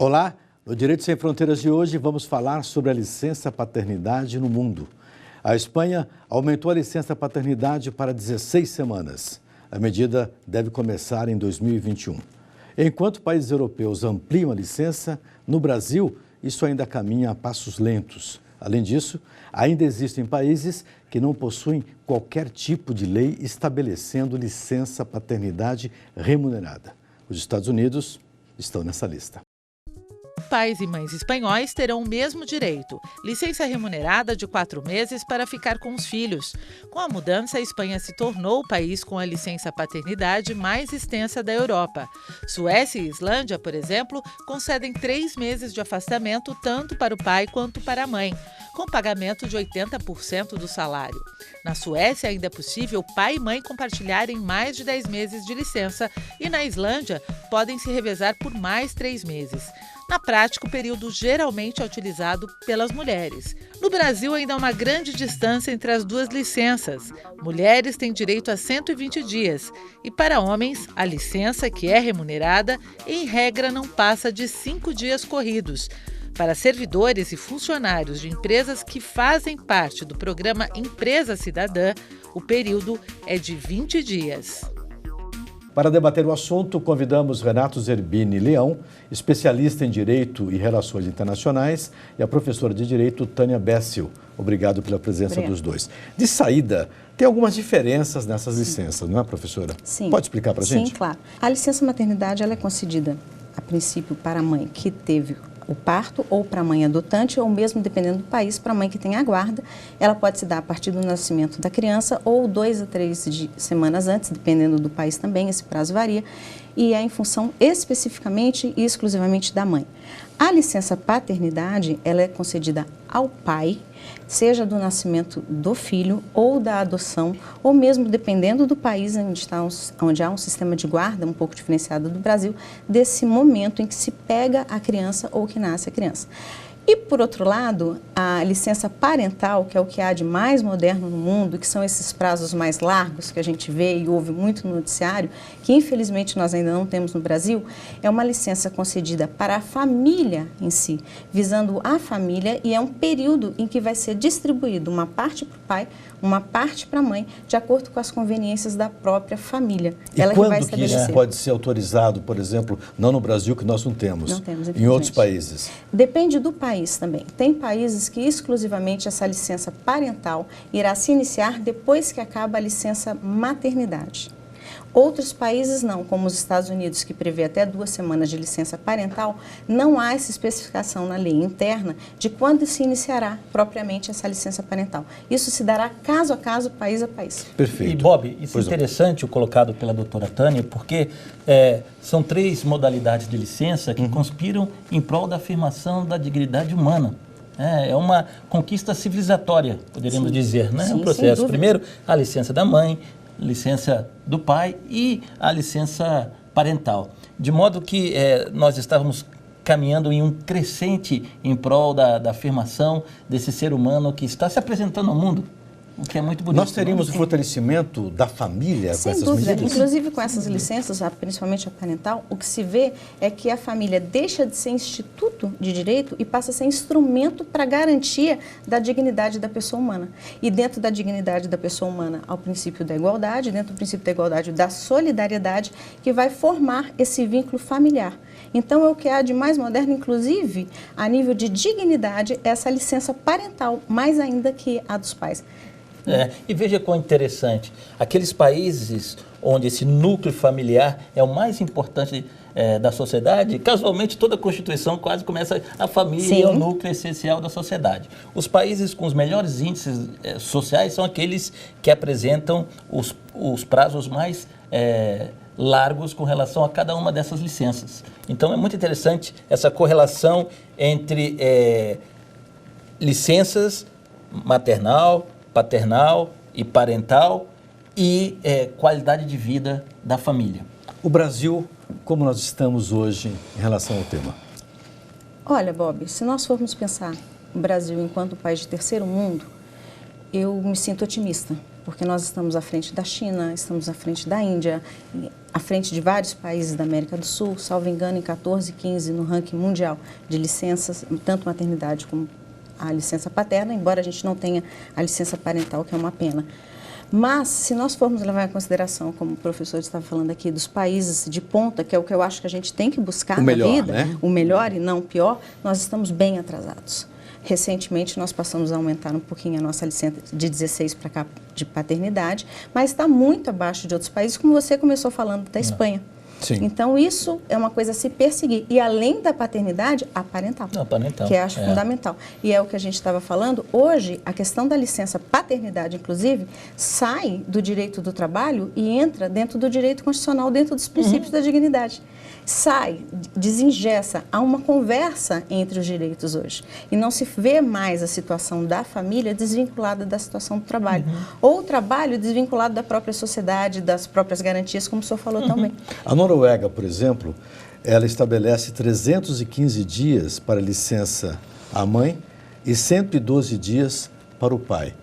Olá, no Direito Sem Fronteiras de hoje vamos falar sobre a licença paternidade no mundo. A Espanha aumentou a licença paternidade para 16 semanas. A medida deve começar em 2021. Enquanto países europeus ampliam a licença, no Brasil isso ainda caminha a passos lentos. Além disso, ainda existem países que não possuem qualquer tipo de lei estabelecendo licença paternidade remunerada. Os Estados Unidos estão nessa lista. Pais e mães espanhóis terão o mesmo direito, licença remunerada de 4 meses para ficar com os filhos. Com a mudança, a Espanha se tornou o país com a licença paternidade mais extensa da Europa. Suécia e Islândia, por exemplo, concedem 3 meses de afastamento tanto para o pai quanto para a mãe, com pagamento de 80% do salário. Na Suécia, ainda é possível pai e mãe compartilharem mais de 10 meses de licença e na Islândia podem se revezar por mais 3 meses. Na prática, o período geralmente é utilizado pelas mulheres. No Brasil, ainda há uma grande distância entre as duas licenças. Mulheres têm direito a 120 dias e, para homens, a licença, que é remunerada, em regra não passa de 5 dias corridos. Para servidores e funcionários de empresas que fazem parte do programa Empresa Cidadã, o período é de 20 dias. Para debater o assunto, convidamos Renato Zerbini Leão, especialista em Direito e Relações Internacionais, e a professora de Direito, Tânia Bessel. Obrigado pela presença dos dois. De saída, tem algumas diferenças nessas licenças, não é, professora? Sim. Pode explicar para a gente? Sim, claro. A licença maternidade ela é concedida, a princípio, para a mãe que teve o parto, ou para a mãe adotante, ou mesmo, dependendo do país, para a mãe que tem a guarda. Ela pode se dar a partir do nascimento da criança ou 2 a 3 semanas antes, dependendo do país também, esse prazo varia, e é em função especificamente e exclusivamente da mãe. A licença paternidade, ela é concedida ao pai, seja do nascimento do filho ou da adoção, ou mesmo dependendo do país onde há um sistema de guarda um pouco diferenciado do Brasil, desse momento em que se pega a criança ou que nasce a criança. E, por outro lado, a licença parental, que é o que há de mais moderno no mundo, que são esses prazos mais largos que a gente vê e ouve muito no noticiário, que infelizmente nós ainda não temos no Brasil, é uma licença concedida para a família em si, visando a família, e é um período em que vai ser distribuído uma parte para o pai, uma parte para a mãe, de acordo com as conveniências da própria família. E ela quando que isso pode ser autorizado, por exemplo, não no Brasil, que nós não temos, em outros países? Depende do país também. Tem países que exclusivamente essa licença parental irá se iniciar depois que acaba a licença maternidade. Outros países não, como os Estados Unidos, que prevê até 2 semanas de licença parental, não há essa especificação na lei interna de quando se iniciará propriamente essa licença parental. Isso se dará caso a caso, país a país. Perfeito. E, Bob, isso é interessante o colocado pela doutora Tânia, porque são 3 modalidades de licença que conspiram em prol da afirmação da dignidade humana. É uma conquista civilizatória, poderíamos dizer, né? Um processo. Primeiro, a licença da mãe, licença do pai e a licença parental. De modo que nós estávamos caminhando em um crescente em prol da afirmação desse ser humano que está se apresentando ao mundo, o que é muito bonito. Nós teríamos o fortalecimento da família com essas medidas? Inclusive com essas licenças, principalmente a parental, o que se vê é que a família deixa de ser instituto de direito e passa a ser instrumento para a garantia da dignidade da pessoa humana. E dentro da dignidade da pessoa humana, ao princípio da igualdade, dentro do princípio da igualdade, da solidariedade, que vai formar esse vínculo familiar. Então, é o que há de mais moderno, inclusive, a nível de dignidade, essa licença parental, mais ainda que a dos pais. E veja quão interessante, aqueles países onde esse núcleo familiar é o mais importante da sociedade, casualmente toda a Constituição quase começa a família, é o núcleo essencial da sociedade. Os países com os melhores índices sociais são aqueles que apresentam os prazos mais largos com relação a cada uma dessas licenças. Então é muito interessante essa correlação entre licenças maternal, paternal e parental e qualidade de vida da família. O Brasil, como nós estamos hoje em relação ao tema? Olha, Bob, se nós formos pensar o Brasil enquanto país de terceiro mundo, eu me sinto otimista, porque nós estamos à frente da China, estamos à frente da Índia, à frente de vários países da América do Sul, salvo engano, em 14 e 15 no ranking mundial de licenças, tanto maternidade como a licença paterna, embora a gente não tenha a licença parental, que é uma pena. Mas, se nós formos levar em consideração, como o professor estava falando aqui, dos países de ponta, que é o que eu acho que a gente tem que buscar na vida, né? O melhor e não o pior, nós estamos bem atrasados. Recentemente, nós passamos a aumentar um pouquinho a nossa licença de 16 para cá de paternidade, mas está muito abaixo de outros países, como você começou falando da Espanha. Sim. Então, isso é uma coisa a se perseguir. E, além da paternidade, a parental, que eu acho fundamental. E é o que a gente estava falando. Hoje, a questão da licença paternidade, inclusive, sai do direito do trabalho e entra dentro do direito constitucional, dentro dos princípios da dignidade. Sai, desengessa, há uma conversa entre os direitos hoje. E não se vê mais a situação da família desvinculada da situação do trabalho. Ou o trabalho desvinculado da própria sociedade, das próprias garantias, como o senhor falou também. A Noruega, por exemplo, ela estabelece 315 dias para licença à mãe e 112 dias para o pai.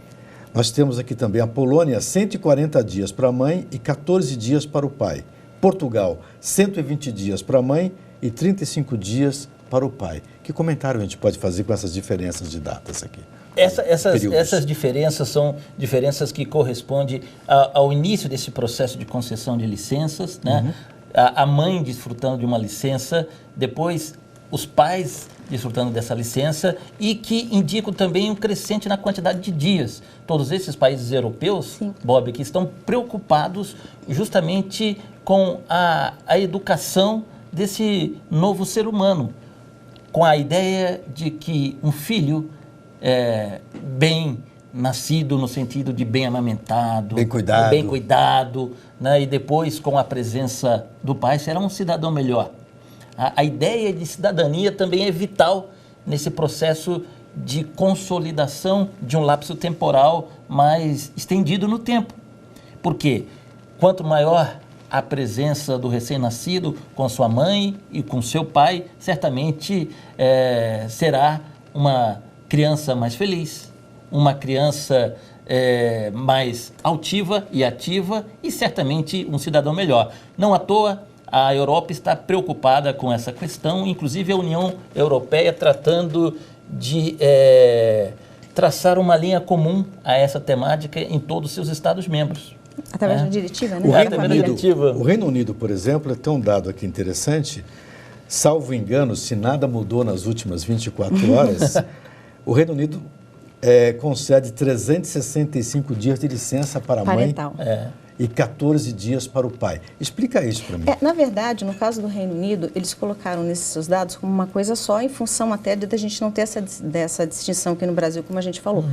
Nós temos aqui também a Polônia, 140 dias para a mãe e 14 dias para o pai. Portugal, 120 dias para a mãe e 35 dias para o pai. Que comentário a gente pode fazer com essas diferenças de datas aqui? Essas diferenças são diferenças que correspondem ao início desse processo de concessão de licenças, né? A mãe desfrutando de uma licença, depois os pais desfrutando dessa licença e que indicam também um crescente na quantidade de dias. Todos esses países europeus, Bob, que estão preocupados justamente com a educação desse novo ser humano, com a ideia de que um filho bem nascido no sentido de bem amamentado, bem cuidado, né? E depois com a presença do pai será um cidadão melhor. A ideia de cidadania também é vital nesse processo de consolidação de um lapso temporal mais estendido no tempo. Porque quanto maior a presença do recém-nascido com sua mãe e com seu pai, certamente será uma criança mais feliz, uma criança mais altiva e ativa e certamente um cidadão melhor. Não à toa, a Europa está preocupada com essa questão, inclusive a União Europeia tratando de traçar uma linha comum a essa temática em todos os seus Estados-membros. Através da diretiva, né? O Reino Unido, por exemplo, tem um dado aqui interessante, salvo engano, se nada mudou nas últimas 24 horas, o Reino Unido concede 365 dias de licença para a mãe e 14 dias para o pai. Explica isso para mim. Na verdade, no caso do Reino Unido, eles colocaram nesses seus dados como uma coisa só, em função até de a gente não ter dessa distinção aqui no Brasil, como a gente falou.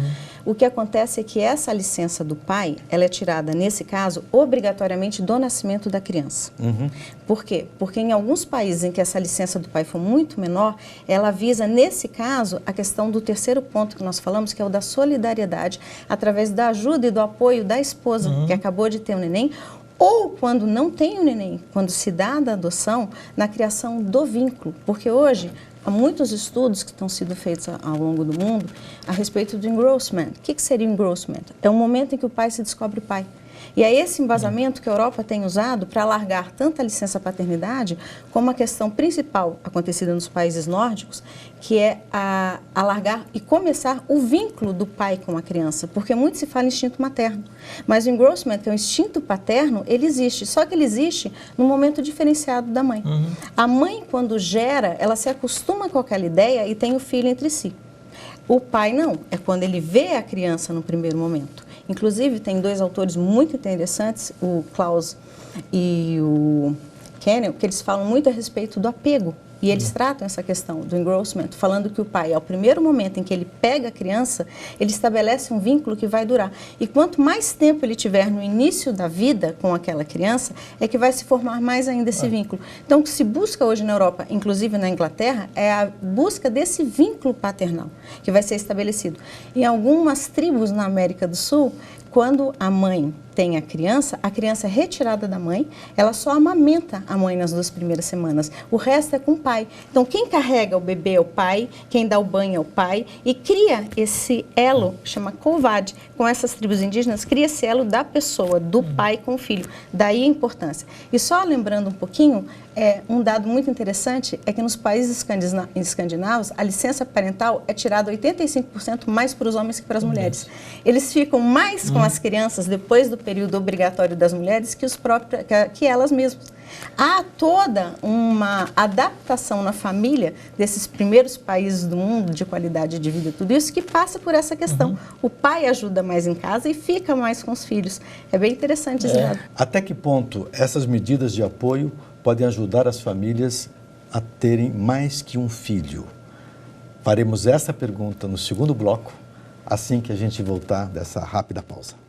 O que acontece é que essa licença do pai, ela é tirada, nesse caso, obrigatoriamente do nascimento da criança. Por quê? Porque em alguns países em que essa licença do pai for muito menor, ela visa, nesse caso, a questão do terceiro ponto que nós falamos, que é o da solidariedade, através da ajuda e do apoio da esposa, que acabou de ter um neném, ou quando não tem um neném, quando se dá da adoção, na criação do vínculo. Porque hoje, há muitos estudos que estão sendo feitos ao longo do mundo a respeito do engrossment. O que seria o engrossment? É o momento em que o pai se descobre pai. E é esse embasamento que a Europa tem usado para alargar tanto a licença paternidade como a questão principal acontecida nos países nórdicos, que é alargar e começar o vínculo do pai com a criança, porque muito se fala em instinto materno, mas o engrossment, que é o instinto paterno, ele existe, só que ele existe no momento diferenciado da mãe. A mãe, quando gera, ela se acostuma com aquela ideia e tem o filho entre si. O pai não, é quando ele vê a criança no primeiro momento. Inclusive, tem dois autores muito interessantes, o Klaus e o Kenel, que eles falam muito a respeito do apego. E eles tratam essa questão do engrossment, falando que o pai, ao primeiro momento em que ele pega a criança, ele estabelece um vínculo que vai durar. E quanto mais tempo ele tiver no início da vida com aquela criança, é que vai se formar mais ainda esse vínculo. Então, o que se busca hoje na Europa, inclusive na Inglaterra, é a busca desse vínculo paternal, que vai ser estabelecido. Em algumas tribos na América do Sul, quando a mãe tem a criança é retirada da mãe, ela só amamenta a mãe nas 2 primeiras semanas, o resto é com o pai. Então, quem carrega o bebê é o pai, quem dá o banho é o pai, e cria esse elo, chama covad, com essas tribos indígenas, cria esse elo da pessoa, do pai com o filho, daí a importância. E só lembrando um pouquinho, um dado muito interessante é que nos países escandinavos, a licença parental é tirada 85% mais para os homens que para as mulheres. Eles ficam mais com as crianças depois do período obrigatório das mulheres que elas mesmas. Há toda uma adaptação na família desses primeiros países do mundo de qualidade de vida, tudo isso que passa por essa questão. O pai ajuda mais em casa e fica mais com os filhos. É bem interessante esse lado. Até que ponto essas medidas de apoio podem ajudar as famílias a terem mais que um filho? Faremos essa pergunta no segundo bloco, assim que a gente voltar dessa rápida pausa.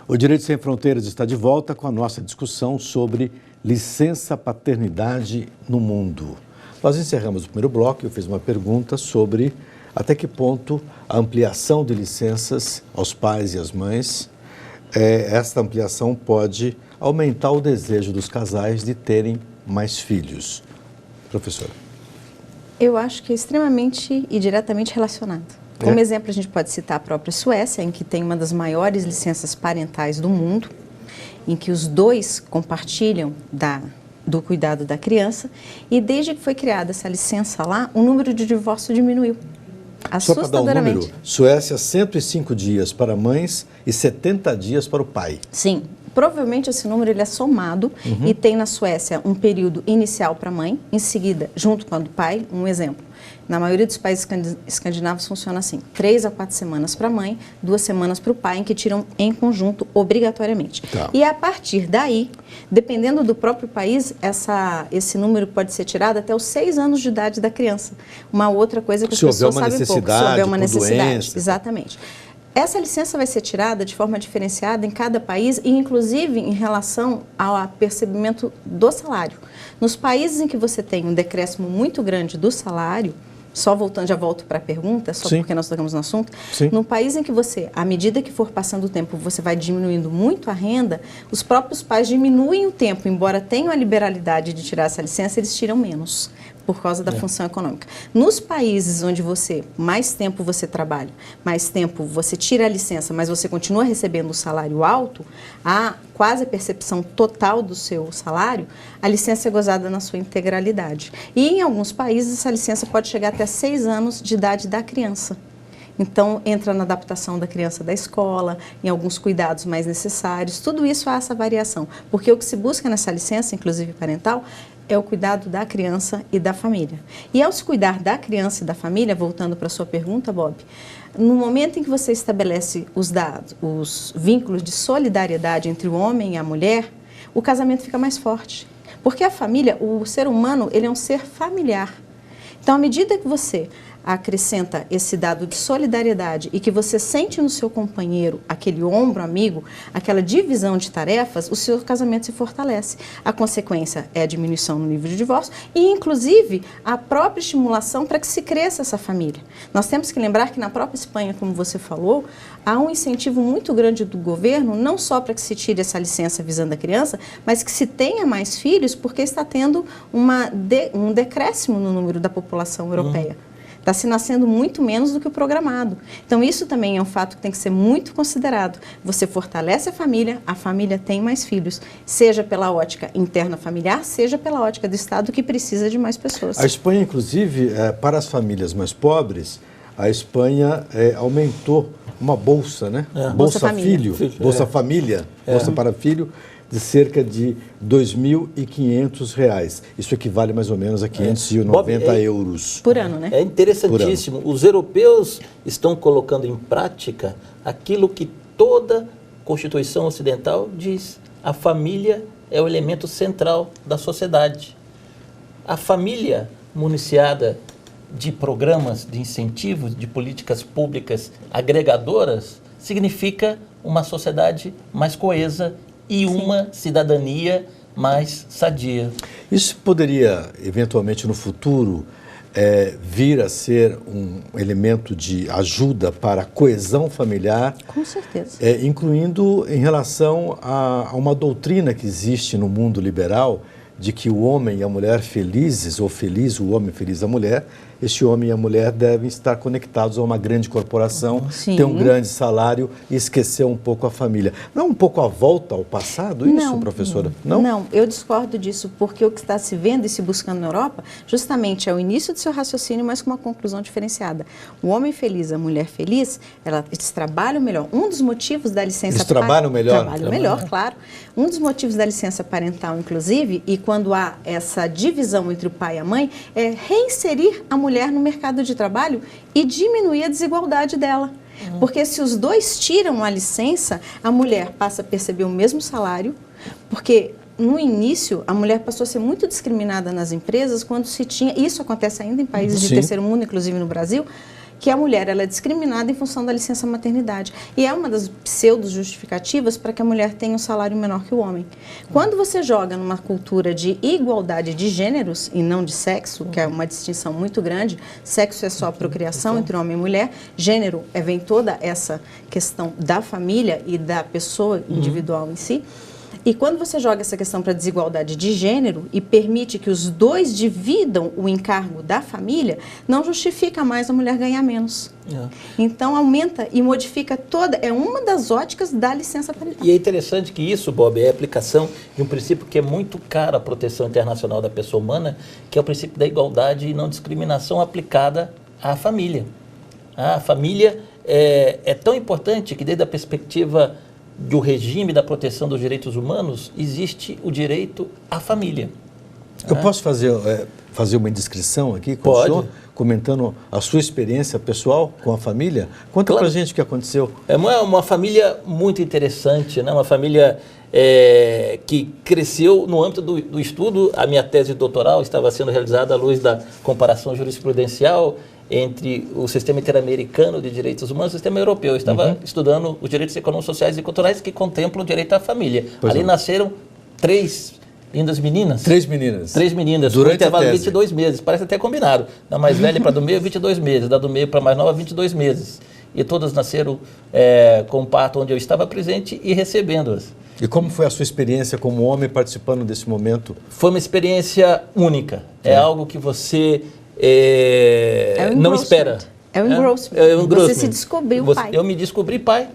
O Direito Sem Fronteiras está de volta com a nossa discussão sobre licença paternidade no mundo. Nós encerramos o primeiro bloco e eu fiz uma pergunta sobre até que ponto a ampliação de licenças aos pais e às mães, esta ampliação pode aumentar o desejo dos casais de terem mais filhos. Professora. Eu acho que é extremamente e diretamente relacionado. Como exemplo, a gente pode citar a própria Suécia, em que tem uma das maiores licenças parentais do mundo, em que os dois compartilham do cuidado da criança, e desde que foi criada essa licença lá, o número de divórcio diminuiu. Assustadoramente. Só para dar um número, Suécia, 105 dias para mães e 70 dias para o pai. Sim. Provavelmente esse número ele é somado e tem na Suécia um período inicial para a mãe, em seguida, junto com a do pai, um exemplo. Na maioria dos países escandinavos funciona assim, 3 a 4 semanas para a mãe, 2 semanas para o pai, em que tiram em conjunto obrigatoriamente. Tá. E a partir daí, dependendo do próprio país, esse número pode ser tirado até os 6 anos de idade da criança. Uma outra coisa que as pessoas sabem pouco, se houver uma necessidade. Doença. Exatamente. Essa licença vai ser tirada de forma diferenciada em cada país e, inclusive, em relação ao percebimento do salário. Nos países em que você tem um decréscimo muito grande do salário, já volto para a pergunta, só Sim. porque nós tocamos no assunto, Sim. no país em que você, à medida que for passando o tempo, você vai diminuindo muito a renda, os próprios pais diminuem o tempo, embora tenham a liberalidade de tirar essa licença, eles tiram menos, por causa da função econômica. Nos países onde mais tempo você trabalha, mais tempo você tira a licença, mas você continua recebendo o salário alto, há quase a percepção total do seu salário, a licença é gozada na sua integralidade. E em alguns países essa licença pode chegar até 6 anos de idade da criança. Então, entra na adaptação da criança da escola, em alguns cuidados mais necessários, tudo isso há essa variação. Porque o que se busca nessa licença, inclusive parental, é o cuidado da criança e da família. E ao se cuidar da criança e da família, voltando para a sua pergunta, Bob, no momento em que você estabelece os vínculos de solidariedade entre o homem e a mulher, o casamento fica mais forte. Porque a família, o ser humano, ele é um ser familiar. Então, à medida que você acrescenta esse dado de solidariedade e que você sente no seu companheiro aquele ombro amigo, aquela divisão de tarefas, o seu casamento se fortalece. A consequência é a diminuição no nível de divórcio e, inclusive, a própria estimulação para que se cresça essa família. Nós temos que lembrar que na própria Espanha, como você falou, há um incentivo muito grande do governo, não só para que se tire essa licença visando a criança, mas que se tenha mais filhos, porque está tendo um decréscimo no número da população europeia. Está se nascendo muito menos do que o programado. Então, isso também é um fato que tem que ser muito considerado. Você fortalece a família tem mais filhos, seja pela ótica interna familiar, seja pela ótica do Estado, que precisa de mais pessoas. A Espanha, inclusive, para as famílias mais pobres, a Espanha aumentou uma bolsa, né? Bolsa Filho, Bolsa Família, Bolsa para Filho, de cerca de R$ 2.500. Isso equivale mais ou menos a 590 euros. Por ano, né? É interessantíssimo. Os europeus estão colocando em prática aquilo que toda Constituição Ocidental diz. A família é o elemento central da sociedade. A família municiada de programas de incentivos, de políticas públicas agregadoras, significa uma sociedade mais coesa e uma cidadania mais sadia. Isso poderia, eventualmente, no futuro, vir a ser um elemento de ajuda para a coesão familiar? Com certeza. Incluindo em relação a uma doutrina que existe no mundo liberal, de que o homem e a mulher felizes, ou feliz o homem, feliz a mulher, este homem e a mulher devem estar conectados a uma grande corporação, Sim. ter um grande salário e esquecer um pouco a família. Não é um pouco a volta ao passado isso, professora? Não, eu discordo disso, porque o que está se vendo e se buscando na Europa, justamente é o início do seu raciocínio, mas com uma conclusão diferenciada. O homem feliz, a mulher feliz, eles trabalham melhor. Um dos motivos da licença... Eles trabalham melhor? Trabalham melhor, claro. Um dos motivos da licença parental, inclusive, e quando há essa divisão entre o pai e a mãe, é reinserir a mulher no mercado de trabalho e diminuir a desigualdade dela. Porque se os dois tiram a licença, a mulher passa a perceber o mesmo salário, porque no início a mulher passou a ser muito discriminada nas empresas quando se tinha, isso acontece ainda em países de terceiro mundo, inclusive no Brasil, que a mulher ela é discriminada em função da licença maternidade. E é uma das pseudo-justificativas para que a mulher tenha um salário menor que o homem. Quando você joga numa cultura de igualdade de gêneros e não de sexo, que é uma distinção muito grande, sexo é só a procriação entre homem e mulher, gênero vem toda essa questão da família e da pessoa individual em si. E quando você joga essa questão para a desigualdade de gênero e permite que os dois dividam o encargo da família, não justifica mais a mulher ganhar menos. Então, aumenta e modifica toda... É uma das óticas da licença parental. E é interessante que isso, Bob, é a aplicação de um princípio que é muito caro à proteção internacional da pessoa humana, que é o princípio da igualdade e não discriminação aplicada à família. A família é tão importante que, desde a perspectiva do regime da proteção dos direitos humanos, existe o direito à família. Eu posso fazer uma indiscrição aqui com o senhor, comentando a sua experiência pessoal com a família? Conta pra gente o que aconteceu. É uma família muito interessante, né? Uma família que cresceu no âmbito do estudo. A minha tese doutoral estava sendo realizada à luz da comparação jurisprudencial entre o sistema interamericano de direitos humanos e o sistema europeu. Eu estava estudando os direitos econômicos, sociais e culturais que contemplam o direito à família. Ali nasceram 3 lindas meninas. 3 meninas. 3 meninas. Durante um intervalo a de tese. 22 meses. Parece até combinado. Da mais velha para do meio, 22 meses. Da do meio para a mais nova, 22 meses. E todas nasceram com um parto onde eu estava presente e recebendo-as. E como foi a sua experiência como homem participando desse momento? Foi uma experiência única. É algo que você não espera. É o engrossment. Você se descobriu pai. Eu me descobri pai.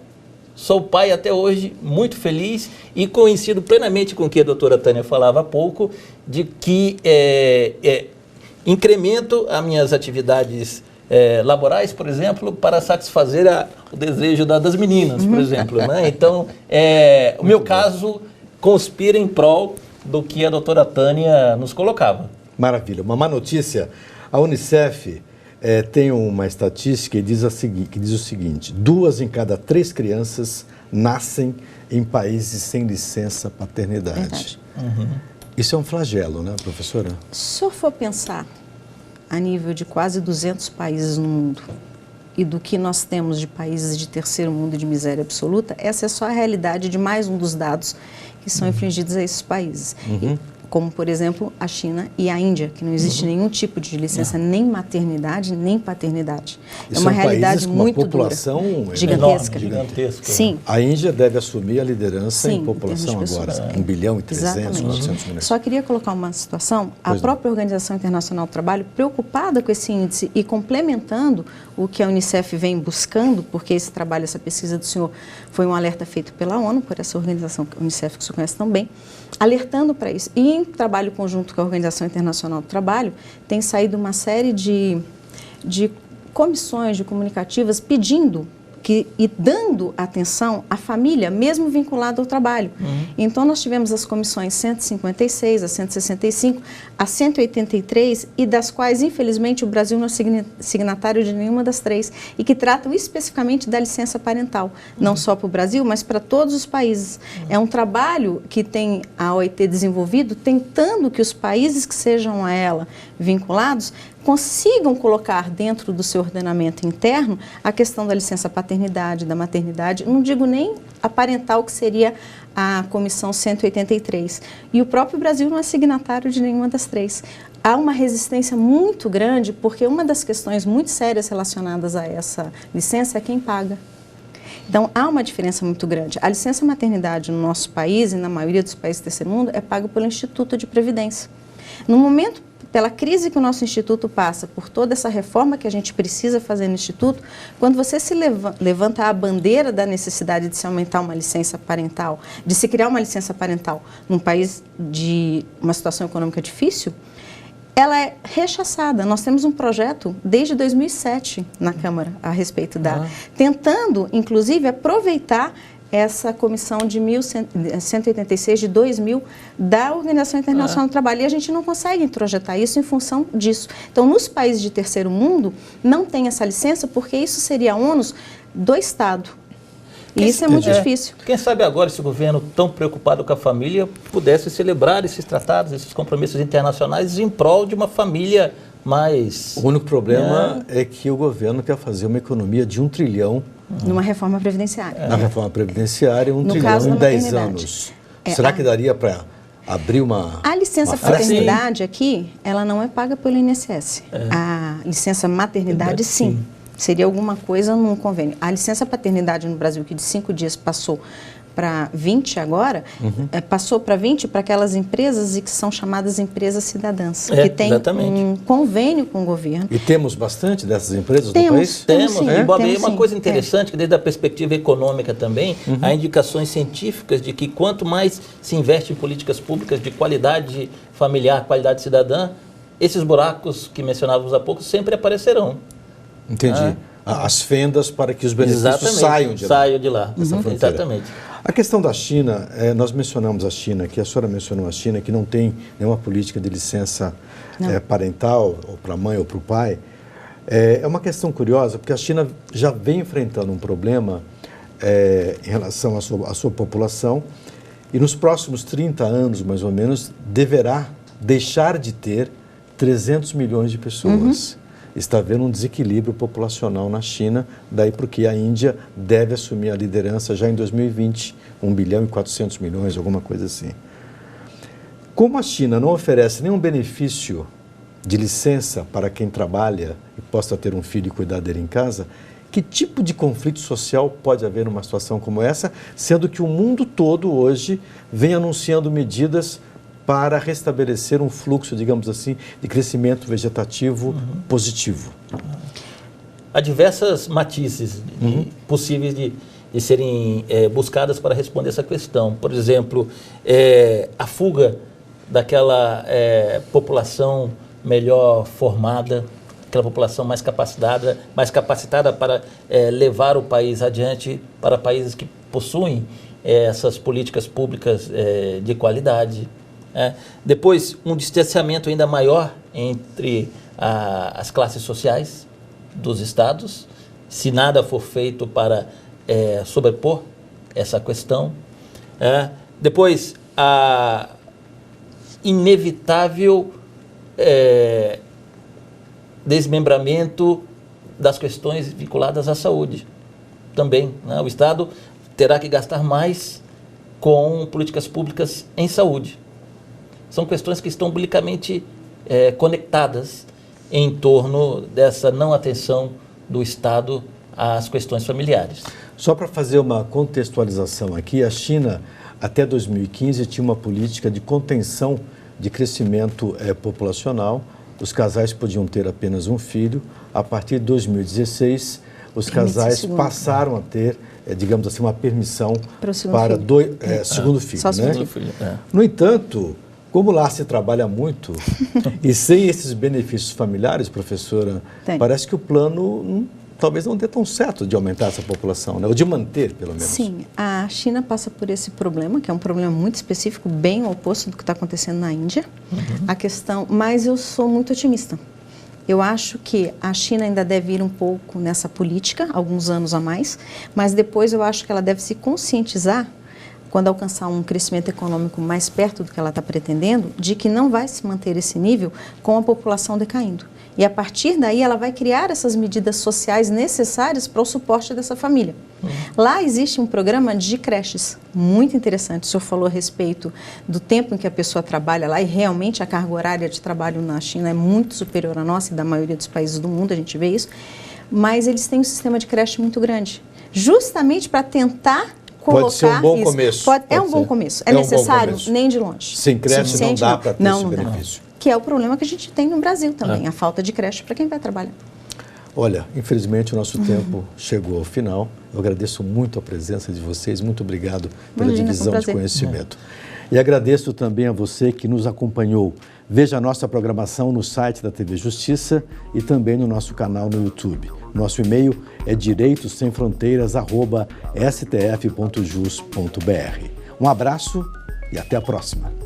Sou pai até hoje, muito feliz e coincido plenamente com o que a doutora Tânia falava há pouco, de que incremento as minhas atividades laborais, por exemplo, para satisfazer o desejo das meninas, por exemplo. Né? Então, o meu caso conspira em prol do que a doutora Tânia nos colocava. Maravilha. Uma má notícia, a Unicef tem uma estatística que diz o seguinte: 2 em cada 3 crianças nascem em países sem licença paternidade. Isso é um flagelo, né, professora? Se eu for pensar a nível de quase 200 países no mundo e do que nós temos de países de terceiro mundo de miséria absoluta, essa é só a realidade de mais um dos dados que são infligidos a esses países. Como, por exemplo, a China e a Índia, que não existe nenhum tipo de licença, nem maternidade, nem paternidade. Isso é uma realidade muito dura, gigantesca. Gigantesca. Sim. A Índia deve assumir a liderança Sim, em população em termos de agora, 1 bilhão e 300, 400 milhões. Só queria colocar uma situação, a própria Organização Internacional do Trabalho, preocupada com esse índice e complementando o que a Unicef vem buscando, porque esse trabalho, essa pesquisa do senhor foi um alerta feito pela ONU, por essa organização, a Unicef, que o senhor conhece tão bem, alertando para isso. E em trabalho conjunto com a Organização Internacional do Trabalho, tem saído uma série de comissões, de comunicativas, pedindo e dando atenção à família, mesmo vinculada ao trabalho. Então, nós tivemos as comissões 156, a 165, a 183, e das quais, infelizmente, o Brasil não é signatário de nenhuma das 3, e que tratam especificamente da licença parental, não só para o Brasil, mas para todos os países. É um trabalho que tem a OIT desenvolvido, tentando que os países que sejam a ela vinculados consigam colocar dentro do seu ordenamento interno a questão da licença paternidade, da maternidade, não digo nem a parental, que seria a Comissão 183. E o próprio Brasil não é signatário de nenhuma das três. Há uma resistência muito grande, porque uma das questões muito sérias relacionadas a essa licença é quem paga. Então, há uma diferença muito grande. A licença maternidade no nosso país e na maioria dos países do terceiro mundo é paga pelo Instituto de Previdência. No momento, pela crise que o nosso Instituto passa, por toda essa reforma que a gente precisa fazer no Instituto, quando você se levanta a bandeira da necessidade de se aumentar uma licença parental, de se criar uma licença parental num país de uma situação econômica difícil, ela é rechaçada. Nós temos um projeto desde 2007 na Câmara a respeito da... Tentando, inclusive, aproveitar essa comissão de 186 de 2000 da Organização Internacional do Trabalho. E a gente não consegue introjetar isso em função disso. Então, nos países de terceiro mundo, não tem essa licença porque isso seria ônus do Estado. E isso é muito difícil. Quem sabe agora esse governo tão preocupado com a família pudesse celebrar esses tratados, esses compromissos internacionais em prol de uma família mais... O único problema é que o governo quer fazer uma economia de 1 trilhão... Numa reforma previdenciária. Na reforma previdenciária, 1 trilhão em 10 anos. Será que daria para abrir uma... A licença paternidade aqui, ela não é paga pelo INSS. A licença maternidade, sim. Seria alguma coisa num convênio. A licença paternidade no Brasil, que de 5 dias passou para 20 agora, passou para 20 para aquelas empresas e que são chamadas empresas cidadãs, que tem um convênio com o governo. E temos bastante dessas empresas no país? Temos. E, Bob, uma coisa interessante, que desde a perspectiva econômica também, há indicações científicas de que quanto mais se investe em políticas públicas de qualidade familiar, qualidade cidadã, esses buracos que mencionávamos há pouco sempre aparecerão. Entendi. As fendas para que os benefícios saiam de lá. Saiam de lá. Exatamente. A questão da China, nós mencionamos a China, que a senhora mencionou a China, que não tem nenhuma política de licença parental, ou para a mãe ou para o pai. É uma questão curiosa, porque a China já vem enfrentando um problema em relação à sua população, e nos próximos 30 anos, mais ou menos, deverá deixar de ter 300 milhões de pessoas. Está havendo um desequilíbrio populacional na China, daí porque a Índia deve assumir a liderança já em 2020, 1 bilhão e 400 milhões, alguma coisa assim. Como a China não oferece nenhum benefício de licença para quem trabalha e possa ter um filho e cuidar dele em casa, que tipo de conflito social pode haver numa situação como essa, sendo que o mundo todo hoje vem anunciando medidas para restabelecer um fluxo, digamos assim, de crescimento vegetativo positivo? Há diversas matizes possíveis de serem buscadas para responder essa questão. Por exemplo, a fuga daquela população melhor formada, aquela população mais capacitada para levar o país adiante, para países que possuem essas políticas públicas de qualidade. Depois, um distanciamento ainda maior entre as classes sociais dos estados, se nada for feito para sobrepor essa questão. Depois, a inevitável desmembramento das questões vinculadas à saúde também. O Estado terá que gastar mais com políticas públicas em saúde. São questões que estão umbilicamente conectadas em torno dessa não atenção do Estado às questões familiares. Só para fazer uma contextualização aqui, a China, até 2015, tinha uma política de contenção de crescimento populacional. Os casais podiam ter apenas um filho. A partir de 2016, os casais passaram a ter, digamos assim, uma permissão para segundo filho. Só segundo filho. No entanto, como lá se trabalha muito, e sem esses benefícios familiares, professora, parece que o plano talvez não dê tão certo de aumentar essa população, ou de manter, pelo menos. Sim, a China passa por esse problema, que é um problema muito específico, bem o oposto do que está acontecendo na Índia. A questão, mas eu sou muito otimista. Eu acho que a China ainda deve ir um pouco nessa política, alguns anos a mais, mas depois eu acho que ela deve se conscientizar quando alcançar um crescimento econômico mais perto do que ela está pretendendo, de que não vai se manter esse nível com a população decaindo. E a partir daí ela vai criar essas medidas sociais necessárias para o suporte dessa família. Lá existe um programa de creches muito interessante. O senhor falou a respeito do tempo em que a pessoa trabalha lá, e realmente a carga horária de trabalho na China é muito superior à nossa e da maioria dos países do mundo, a gente vê isso. Mas eles têm um sistema de creche muito grande, justamente para tentar colocar pode ser um bom isso. começo. É um bom começo. É necessário? Nem de longe. Sem creche não dá para ter esse benefício. Que é o problema que a gente tem no Brasil também, a falta de creche para quem vai trabalhar. Olha, infelizmente o nosso tempo chegou ao final. Eu agradeço muito a presença de vocês, muito obrigado pela divisão de conhecimento. E agradeço também a você que nos acompanhou. Veja a nossa programação no site da TV Justiça e também no nosso canal no YouTube. Nosso e-mail é direitossemfronteiras@stf.jus.br. Um abraço e até a próxima.